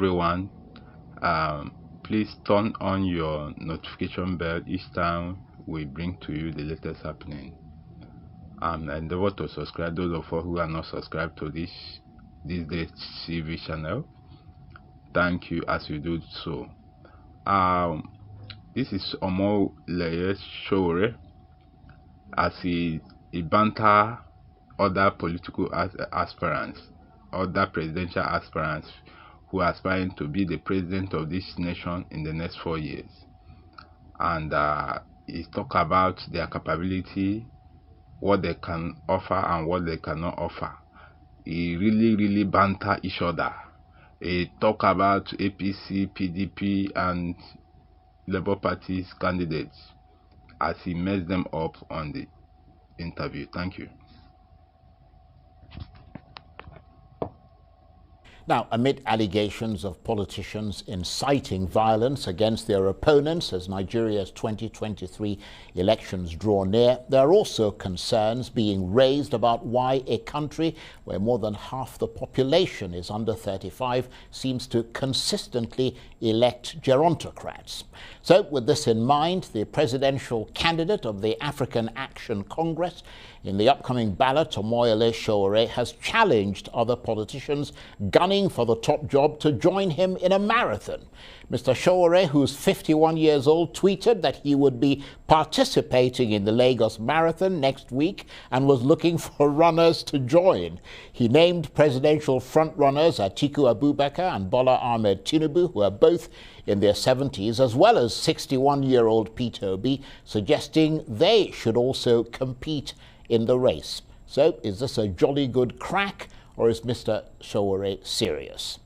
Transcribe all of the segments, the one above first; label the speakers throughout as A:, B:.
A: everyone. Please turn on your notification bell each time we bring to you the latest happening. Endeavor to subscribe. Those of us who are not subscribed to this day TV channel, thank you as you do so. This is Omoyele Sowore, as he banter other political aspirants, other presidential aspirants who are aspiring to be the president of this nation in the next 4 years. And he talk about their capability, what they can offer and what they cannot offer. He really banter each other. He talk about APC, PDP and Labour Party's candidates as he messed them up on the interview. Thank you.
B: Now, amid allegations of politicians inciting violence against their opponents as Nigeria's 2023 elections draw near, there are also concerns being raised about why a country where more than half the population is under 35 seems to consistently elect gerontocrats. So, with this in mind, the presidential candidate of the African Action Congress in the upcoming ballot, Omoyele Sowore, has challenged other politicians gunning for the top job to join him in a marathon. Mr. Sowore, who's 51 years old, tweeted that he would be participating in the Lagos Marathon next week and was looking for runners to join. He named presidential frontrunners Atiku Abubakar and Bola Ahmed Tinubu, who are both in their 70s, as well as 61-year-old Peter Obi, suggesting they should also compete in the race. So, is this a jolly good crack, or is Mr. Sowore serious?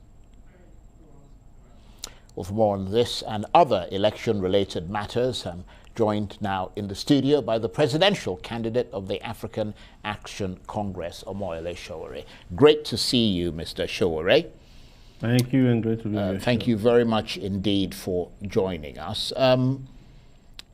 B: Well, for more on this and other election-related matters, I'm joined now in the studio by the presidential candidate of the African Action Congress, Omoyele Sowore. Great to see you, Mr. Sowore.
C: Thank you, and great to be here.
B: Thank you very much indeed for joining us.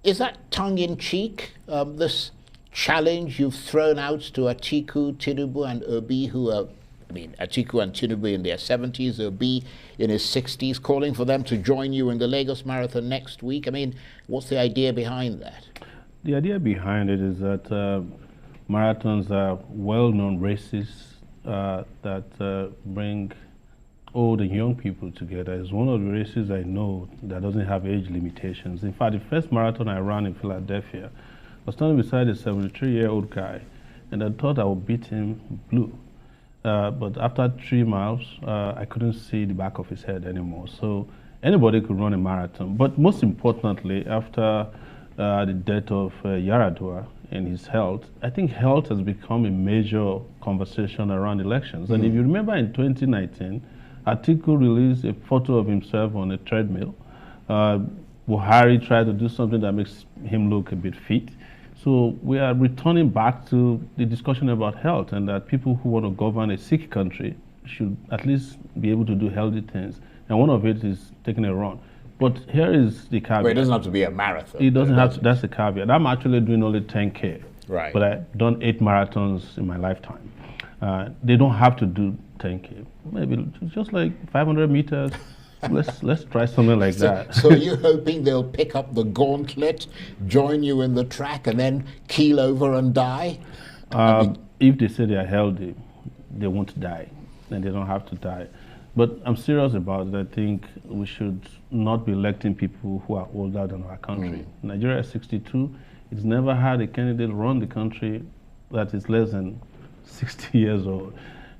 B: Is that tongue-in-cheek, this challenge you've thrown out to Atiku, Tinubu and Obi, who are, Atiku and Tinubu in their 70s, Obi in his 60s, calling for them to join you in the Lagos Marathon next week? What's the idea behind that?
C: The idea behind it is that marathons are well-known races that bring old and young people together. It's one of the races I know that doesn't have age limitations. In fact, the first marathon I ran in Philadelphia, I was standing beside a 73-year-old guy, and I thought I would beat him blue. But after 3 miles, I couldn't see the back of his head anymore. So anybody could run a marathon. But most importantly, after the death of Yaradua and his health, I think health has become a major conversation around elections. And if you remember in 2019, Atiku released a photo of himself on a treadmill. Buhari tried to do something that makes him look a bit fit. So we are returning back to the discussion about health, and that people who want to govern a sick country should at least be able to do healthy things. And one of it is taking a run. But here is the caveat.
B: Well, it doesn't have to be a marathon.
C: It doesn't have to, that's the caveat. I'm actually doing only 10K.
B: Right.
C: But I've done 8 marathons in my lifetime. They don't have to do 10K. Maybe just like 500 meters. Let's try something like that.
B: So you're hoping they'll pick up the gauntlet, join you in the track, and then keel over and die?
C: If they say they are healthy, they won't die, and they don't have to die. But I'm serious about it. I think we should not be electing people who are older than our country. Nigeria is 62. It's never had a candidate run the country that is less than 60 years old.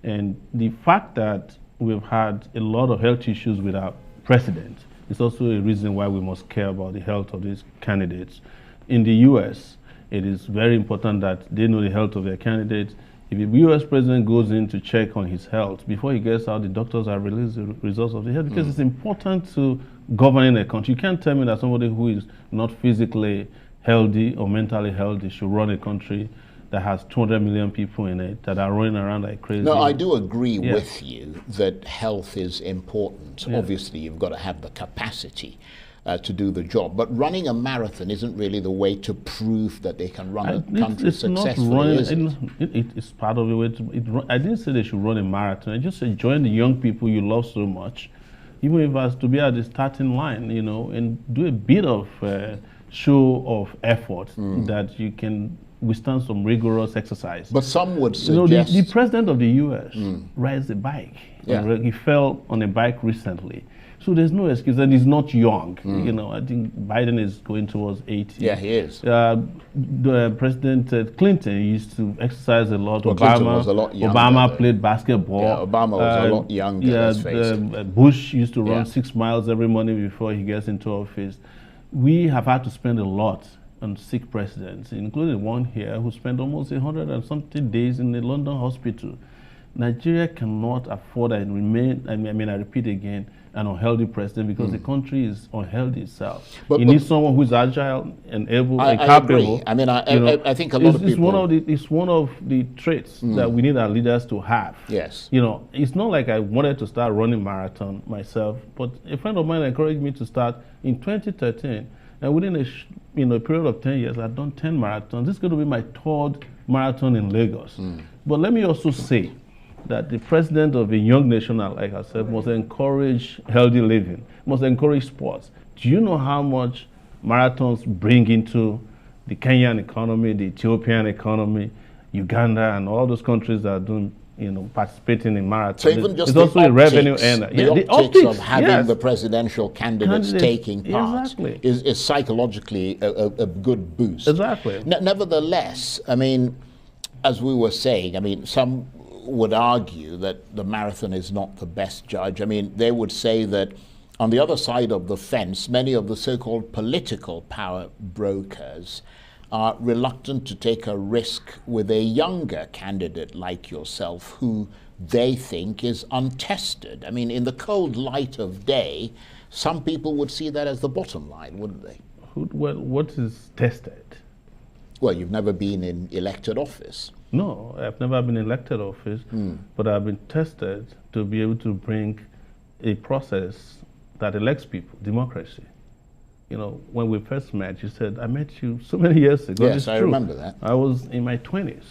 C: And the fact that we've had a lot of health issues with our president is also a reason why we must care about the health of these candidates. In the US, it is very important that they know the health of their candidates. If the US president goes in to check on his health, before he gets out, the doctors have released the results of the health, because it's important to governing a country. You can't tell me that somebody who is not physically healthy or mentally healthy should run a country that has 200 million people in it that are running around like crazy.
B: No, I do agree with you that health is important. Obviously, you've got to have the capacity to do the job. But running a marathon isn't really the way to prove that they can run a country successfully, is it?
C: It's part of the way to... I didn't say they should run a marathon. I just said join the young people you love so much even if it has to be at the starting line, you know, and do a bit of show of effort that you can withstand some rigorous exercise.
B: But some would
C: You know,
B: suggest...
C: the president of the U.S. rides a bike.
B: Yeah.
C: He fell on a bike recently. So there's no excuse, and he's not young. You know, I think Biden is going towards 80.
B: Yeah, he is.
C: The President Clinton used to exercise a lot.
B: Well, Clinton was a lot younger,
C: Obama
B: though.
C: played basketball.
B: Yeah, Obama was a lot younger, let's face it.
C: Bush used to run
B: Yeah.
C: 6 miles every morning before he gets into office. We have had to spend a lot on sick presidents, including one here who spent almost 100 and something days in the London hospital. Nigeria cannot afford and remain, I repeat again, an unhealthy president, because the country is unhealthy itself.
B: But
C: You need someone who is agile and able and
B: I
C: capable.
B: agree. I mean, I think a lot
C: it's,
B: of
C: it's
B: people...
C: it's one of the traits that we need our leaders to have.
B: Yes.
C: You know, it's not like I wanted to start running marathon myself, but a friend of mine encouraged me to start in 2013, and within a period of 10 years, I've done 10 marathons. This is going to be my 3rd marathon in Lagos. But let me also say that the president of a young nation like ourselves must encourage healthy living, must encourage sports. Do you know how much marathons bring into the Kenyan economy, the Ethiopian economy, Uganda, and all those countries that are doing, you know, participating in marathons?
B: So even just
C: it's
B: the
C: also a revenue earner.
B: the optics of having the presidential candidates taking part
C: exactly.
B: is psychologically a good boost.
C: Exactly.
B: Nevertheless, I mean, as we were saying, I mean, some would argue that the marathon is not the best judge. I mean, they would say that on the other side of the fence, many of the so-called political power brokers are reluctant to take a risk with a younger candidate like yourself, who they think is untested. I mean, in the cold light of day, some people would see that as the bottom line, wouldn't they?
C: Well, what is tested?
B: Well, you've never been in elected office.
C: No, I've never been elected office, but I've been tested to be able to bring a process that elects people, democracy. You know, when we first met, you said, I met you so many years ago.
B: Yes,
C: it's
B: I
C: true.
B: remember that.
C: I was in my 20s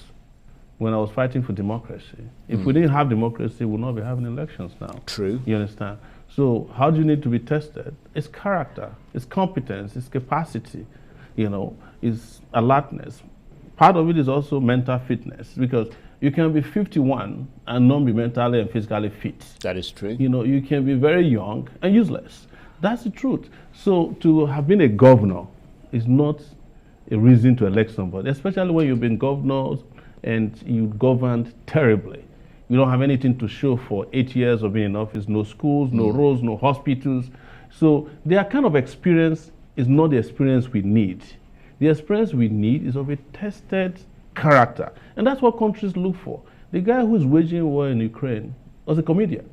C: when I was fighting for democracy. If we didn't have democracy, we would not be having elections now.
B: True.
C: You understand? So how do you need to be tested? It's character, it's competence, it's capacity, you know, it's alertness. Part of it is also mental fitness, because you can be 51 and not be mentally and physically fit.
B: That is true.
C: You know, you can be very young and useless. That's the truth. So to have been a governor is not a reason to elect somebody, especially when you've been governors and you governed terribly. You don't have anything to show for 8 years of being in office, no schools, no roads, no hospitals. So their kind of experience is not the experience we need. The experience we need is of a tested character. And that's what countries look for. The guy who's waging war in Ukraine was a comedian,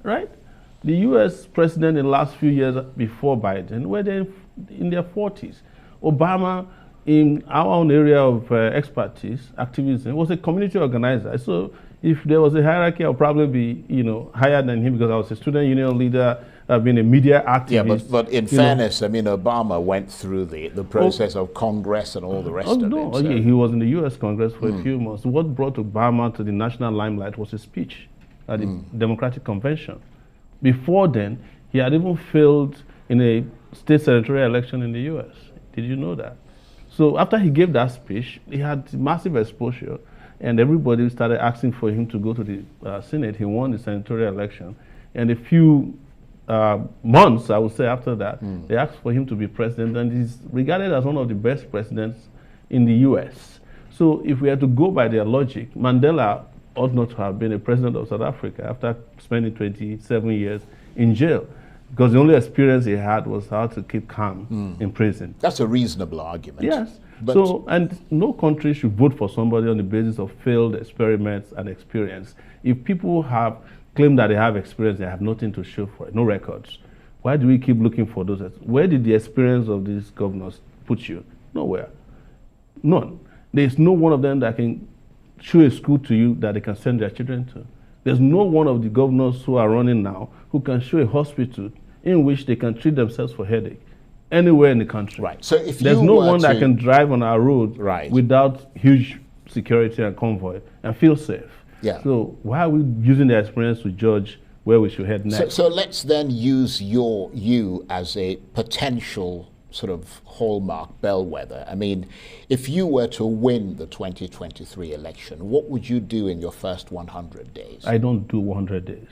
C: right? The US president in the last few years before Biden were in their 40s. Obama, in our own area of expertise, activism, was a community organizer. So if there was a hierarchy, I would probably be, you know, higher than him, because I was a student union leader. I've been a media activist.
B: Yeah, but in fairness, I mean, Obama went through the process of Congress and all the rest of it. So.
C: Yeah, he was in the U.S. Congress for a few months. What brought Obama to the national limelight was his speech at the Democratic Convention. Before then, he had even failed in a state senatorial election in the U.S. Did you know that? So after he gave that speech, he had massive exposure, and everybody started asking for him to go to the Senate. He won the senatorial election, and a few months, I would say, after that, they asked for him to be president, and he's regarded as one of the best presidents in the U.S. So if we had to go by their logic, Mandela ought not to have been a president of South Africa after spending 27 years in jail, because the only experience he had was how to keep calm in prison.
B: That's a reasonable argument.
C: Yes.
B: But
C: so, and no country should vote for somebody on the basis of failed experiments and experience. If people claim that they have experience, they have nothing to show for it, no records. Why do we keep looking for those? Where did the experience of these governors put you? Nowhere. None. There's no one of them that can show a school to you that they can send their children to. There's no one of the governors who are running now who can show a hospital in which they can treat themselves for headache anywhere in the country.
B: Right. So if
C: there's
B: you
C: no
B: were
C: one that
B: to-
C: can drive on our road without huge security and convoy and feel safe.
B: Yeah.
C: So why are we using their experience to judge where we should head next.
B: So let's then use you as a potential sort of hallmark bellwether. I mean, if you were to win the 2023 election, what would you do in your first 100 days?
C: I don't do 100 days.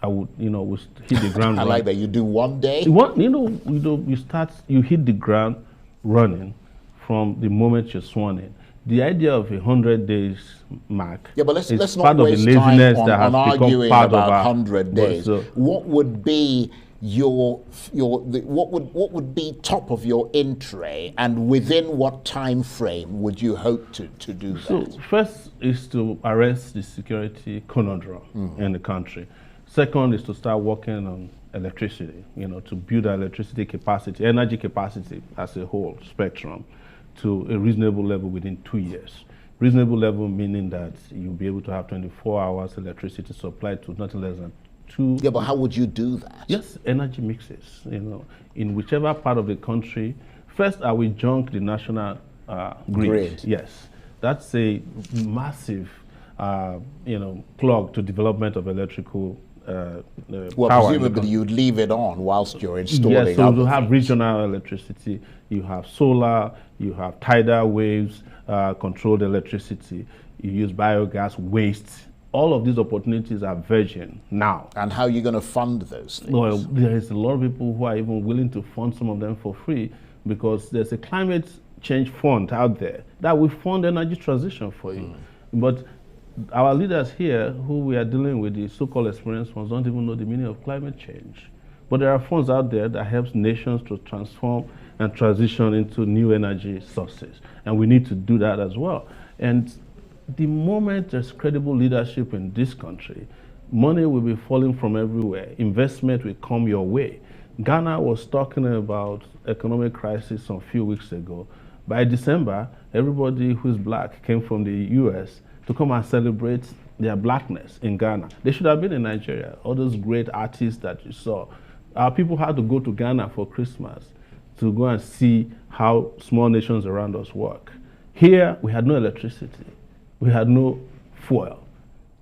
C: I would, would hit the ground.
B: I like that. You do one day.
C: You hit the ground running from the moment you're sworn in. The idea of 100 days mark,
B: yeah, but let's not
C: part
B: waste
C: of the laziness
B: time
C: that has
B: on
C: become
B: arguing
C: part
B: about
C: of our
B: 100 days.
C: So,
B: what would be what would be top of your in tray, and within what time frame would you hope to do that?
C: So first is to arrest the security conundrum in the country. Second is to start working on electricity, to build our electricity capacity, energy capacity as a whole spectrum to a reasonable level within 2 years. Reasonable level meaning that you'll be able to have 24 hours electricity supplied to nothing less than 2.
B: Yeah, but how would you do that?
C: Yes, energy mixes, in whichever part of the country. First, I will junk the national grid. Yes, that's a massive, plug to development of electrical
B: well,
C: power.
B: presumably you'd leave it on whilst you're installing.
C: Yes, so you have regional electricity, you have solar, you have tidal waves, controlled electricity, you use biogas, waste. All of these opportunities are virgin now.
B: And how are you going to fund those things?
C: Well, there is a lot of people who are even willing to fund some of them for free, because there's a climate change fund out there that will fund energy transition for you. But our leaders here, who we are dealing with, the so-called experience funds, don't even know the meaning of climate change. But there are funds out there that helps nations to transform and transition into new energy sources. And we need to do that as well. And the moment there's credible leadership in this country, money will be falling from everywhere. Investment will come your way. Ghana was talking about economic crisis some few weeks ago. By December, everybody who's black came from the US to come and celebrate their blackness in Ghana. They should have been in Nigeria. All those great artists that you saw. Our people had to go to Ghana for Christmas to go and see how small nations around us work. Here, we had no electricity. We had no fuel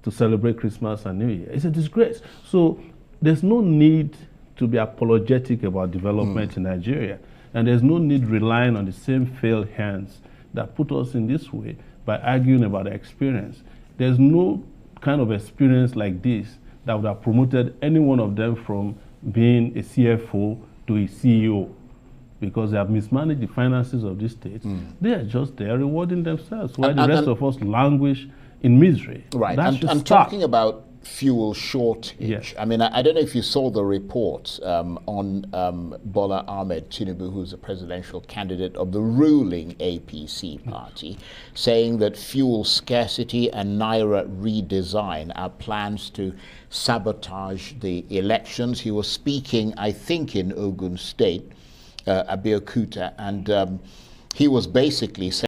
C: to celebrate Christmas and New Year. It's a disgrace. So there's no need to be apologetic about development in Nigeria. And there's no need relying on the same failed hands that put us in this way by arguing about the experience. There's no kind of experience like this that would have promoted any one of them from being a CFO to a CEO, because they have mismanaged the finances of this state. They are just there rewarding themselves, while the rest of us languish in misery.
B: Right, and talking about fuel shortage.
C: Yes.
B: I mean, I don't know if you saw the report on Bola Ahmed Tinubu, who's a presidential candidate of the ruling APC party, saying that fuel scarcity and Naira redesign are plans to sabotage the elections. He was speaking, I think, in Ogun State, Abeokuta, and he was basically saying